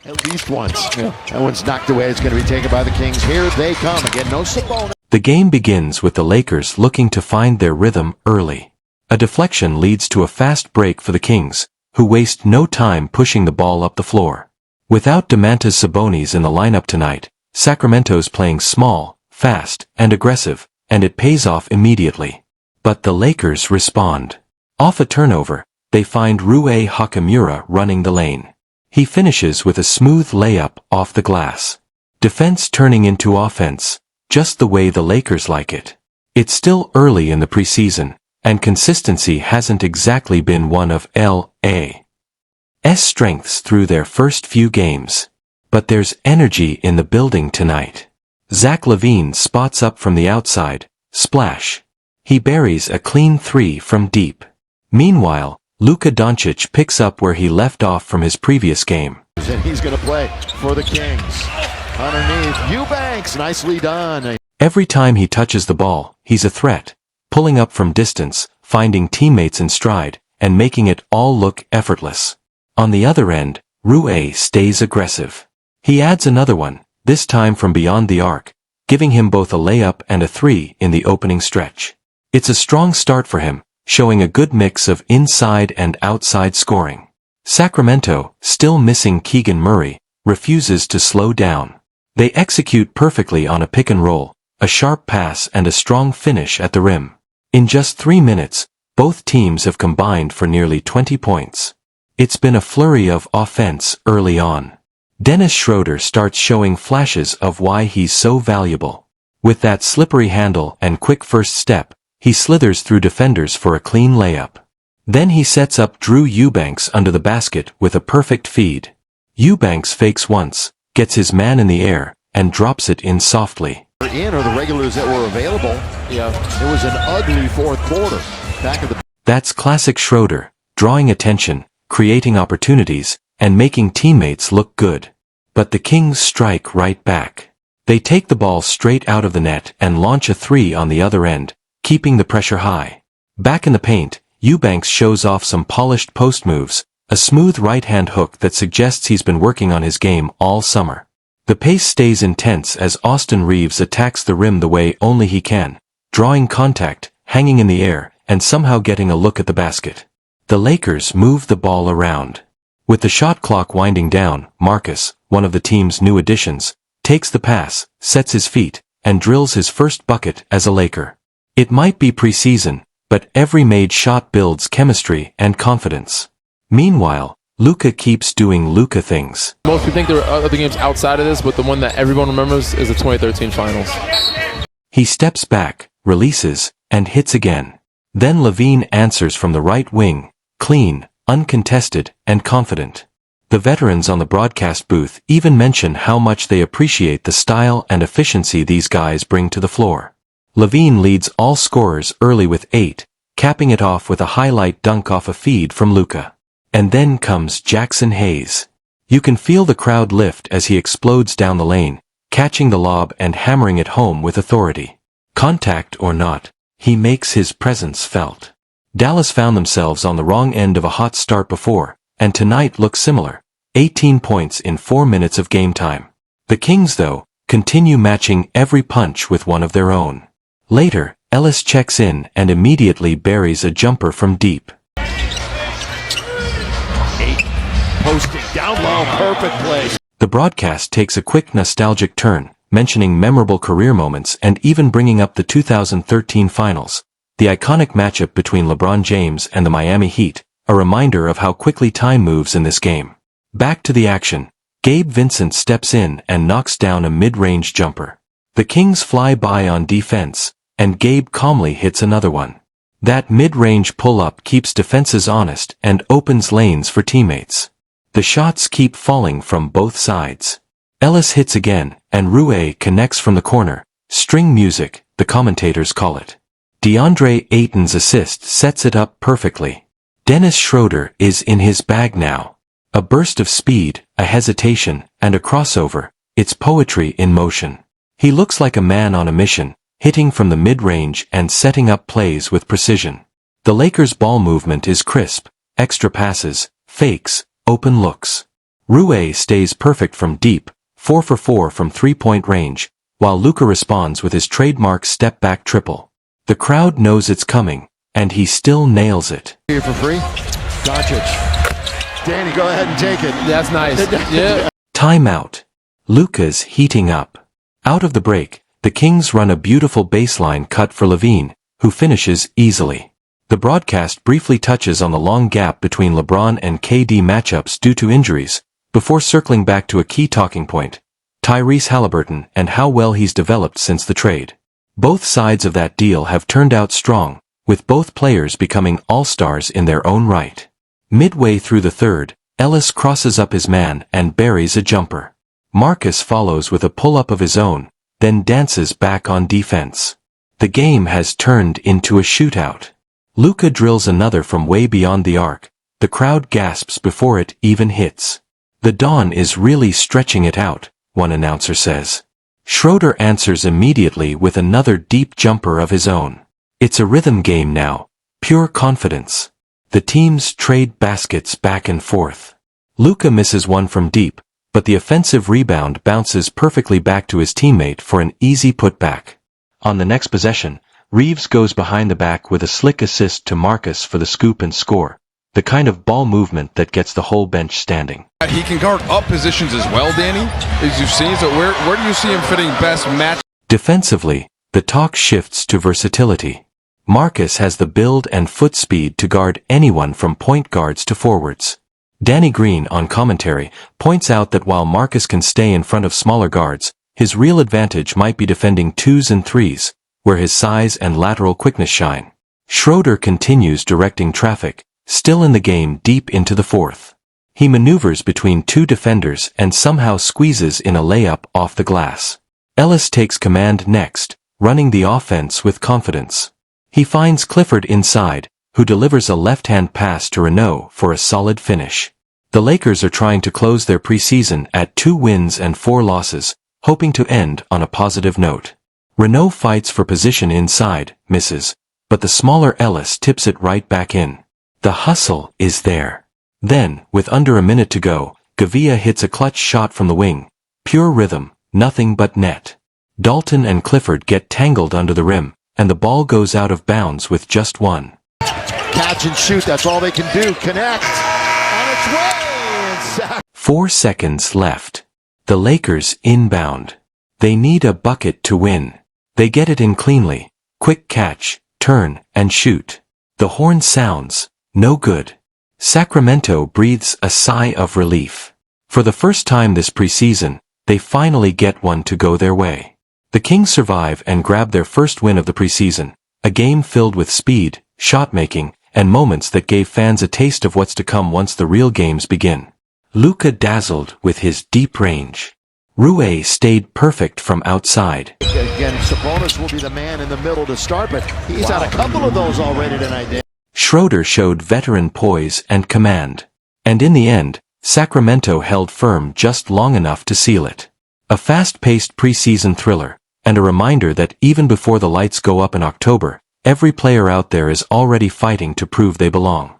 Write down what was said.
At least once. Yeah. That one's knocked away. It's going to be taken by the Kings. Here they come. Again, no Sabonis. The game begins with the Lakers looking to find their rhythm early. A deflection leads to a fast break for the Kings, who waste no time pushing the ball up the floor. Without Domantas Sabonis in the lineup tonight, Sacramento's playing small, fast, and aggressive, and it pays off immediately. But the Lakers respond. Off a turnover, they find Rui Hachimura running the lane. He finishes with a smooth layup off the glass. Defense turning into offense, just the way the Lakers like it. It's still early in the preseason, and consistency hasn't exactly been one of L.A.'s strengths through their first few games. But there's energy in the building tonight. Zach LaVine spots up from the outside, splash. He buries a clean three from deep. Meanwhile, Luka Doncic picks up where he left off from his previous game. And he's going to play for the Kings. Underneath, Eubanks, nicely done. Every time he touches the ball, he's a threat, pulling up from distance, finding teammates in stride, and making it all look effortless. On the other end, Rui stays aggressive. He adds another one, this time from beyond the arc, giving him both a layup and a three in the opening stretch. It's a strong start for him, showing a good mix of inside and outside scoring. Sacramento, still missing Keegan Murray, refuses to slow down. They execute perfectly on a pick and roll, a sharp pass and a strong finish at the rim. In just 3 minutes, both teams have combined for nearly 20 points. It's been a flurry of offense early on. Dennis Schroeder starts showing flashes of why he's so valuable. With that slippery handle and quick first step, he slithers through defenders for a clean layup. Then he sets up Drew Eubanks under the basket with a perfect feed. Eubanks fakes once, gets his man in the air, and drops it in softly. In are the regulars that were available. Yeah. It was an ugly fourth quarter. Back of the... That's classic Schroeder, drawing attention, creating opportunities, and making teammates look good. But the Kings strike right back. They take the ball straight out of the net and launch a three on the other end, keeping the pressure high. Back in the paint, Eubanks shows off some polished post moves, a smooth right-hand hook that suggests he's been working on his game all summer. The pace stays intense as Austin Reeves attacks the rim the way only he can, drawing contact, hanging in the air, and somehow getting a look at the basket. The Lakers move the ball around. With the shot clock winding down, Marcus, one of the team's new additions, takes the pass, sets his feet, and drills his first bucket as a Laker. It might be preseason, but every made shot builds chemistry and confidence. Meanwhile, Luka keeps doing Luka things. Most people think there are other games outside of this, but the one that everyone remembers is the 2013 finals. He steps back, releases, and hits again. Then LaVine answers from the right wing, clean, uncontested, and confident. The veterans on the broadcast booth even mention how much they appreciate the style and efficiency these guys bring to the floor. LaVine leads all scorers early with 8, capping it off with a highlight dunk off a feed from Luka. And then comes Jackson Hayes. You can feel the crowd lift as he explodes down the lane, catching the lob and hammering it home with authority. Contact or not, he makes his presence felt. Dallas found themselves on the wrong end of a hot start before, and tonight looks similar. 18 points in 4 minutes of game time. The Kings, though, continue matching every punch with one of their own. Later, Ellis checks in and immediately buries a jumper from deep. Posting down low, perfect play. The broadcast takes a quick nostalgic turn, mentioning memorable career moments and even bringing up the 2013 finals, the iconic matchup between LeBron James and the Miami Heat, a reminder of how quickly time moves in this game. Back to the action, Gabe Vincent steps in and knocks down a mid-range jumper. The Kings fly by on defense, and Gabe calmly hits another one. That mid-range pull-up keeps defenses honest and opens lanes for teammates. The shots keep falling from both sides. Ellis hits again, and Rui connects from the corner. String music, the commentators call it. DeAndre Ayton's assist sets it up perfectly. Dennis Schroeder is in his bag now. A burst of speed, a hesitation, and a crossover. It's poetry in motion. He looks like a man on a mission, hitting from the mid-range and setting up plays with precision. The Lakers' ball movement is crisp, extra passes, fakes, open looks. Rue stays perfect from deep, 4 for 4 from three-point range, while Luka responds with his trademark step-back triple. The crowd knows it's coming, and he still nails it. Here for free. Doncic. Danny, go ahead and take it. That's nice. Yeah. Timeout. Luka's heating up. Out of the break, the Kings run a beautiful baseline cut for Levine, who finishes easily. The broadcast briefly touches on the long gap between LeBron and KD matchups due to injuries, before circling back to a key talking point, Tyrese Halliburton and how well he's developed since the trade. Both sides of that deal have turned out strong, with both players becoming all-stars in their own right. Midway through the third, Ellis crosses up his man and buries a jumper. Marcus follows with a pull-up of his own, then dances back on defense. The game has turned into a shootout. Luka drills another from way beyond the arc. The crowd gasps before it even hits. "The Don is really stretching it out," one announcer says. Schroeder answers immediately with another deep jumper of his own. It's a rhythm game now, pure confidence. The teams trade baskets back and forth. Luka misses one from deep, but the offensive rebound bounces perfectly back to his teammate for an easy putback. On the next possession, Reeves goes behind the back with a slick assist to Marcus for the scoop and score, the kind of ball movement that gets the whole bench standing. He can guard up positions as well, Danny, as you've seen. So where do you see him fitting best match? Defensively, the talk shifts to versatility. Marcus has the build and foot speed to guard anyone from point guards to forwards. Danny Green on commentary points out that while Marcus can stay in front of smaller guards, his real advantage might be defending 2s and 3s, where his size and lateral quickness shine. Schroeder continues directing traffic, still in the game deep into the fourth. He maneuvers between two defenders and somehow squeezes in a layup off the glass. Ellis takes command next, running the offense with confidence. He finds Clifford inside, who delivers a left-hand pass to Renaud for a solid finish. The Lakers are trying to close their preseason at 2 wins and 4 losses, hoping to end on a positive note. Renaud fights for position inside, misses, but the smaller Ellis tips it right back in. The hustle is there. Then, with under a minute to go, Gavia hits a clutch shot from the wing. Pure rhythm, nothing but net. Dalton and Clifford get tangled under the rim, and the ball goes out of bounds with just one. Catch and shoot, that's all they can do. Connect. On its way. 4 seconds left. The Lakers inbound. They need a bucket to win. They get it in cleanly. Quick catch, turn, and shoot. The horn sounds. No good. Sacramento breathes a sigh of relief. For the first time this preseason, they finally get one to go their way. The Kings survive and grab their first win of the preseason, a game filled with speed, shot-making, and moments that gave fans a taste of what's to come once the real games begin. Luka dazzled with his deep range. Rue stayed perfect from outside. Again, Sabonis will be the man in the middle to start, but he's had a couple of those already tonight. Schroeder showed veteran poise and command. And in the end, Sacramento held firm just long enough to seal it. A fast-paced preseason thriller, and a reminder that even before the lights go up in October, every player out there is already fighting to prove they belong.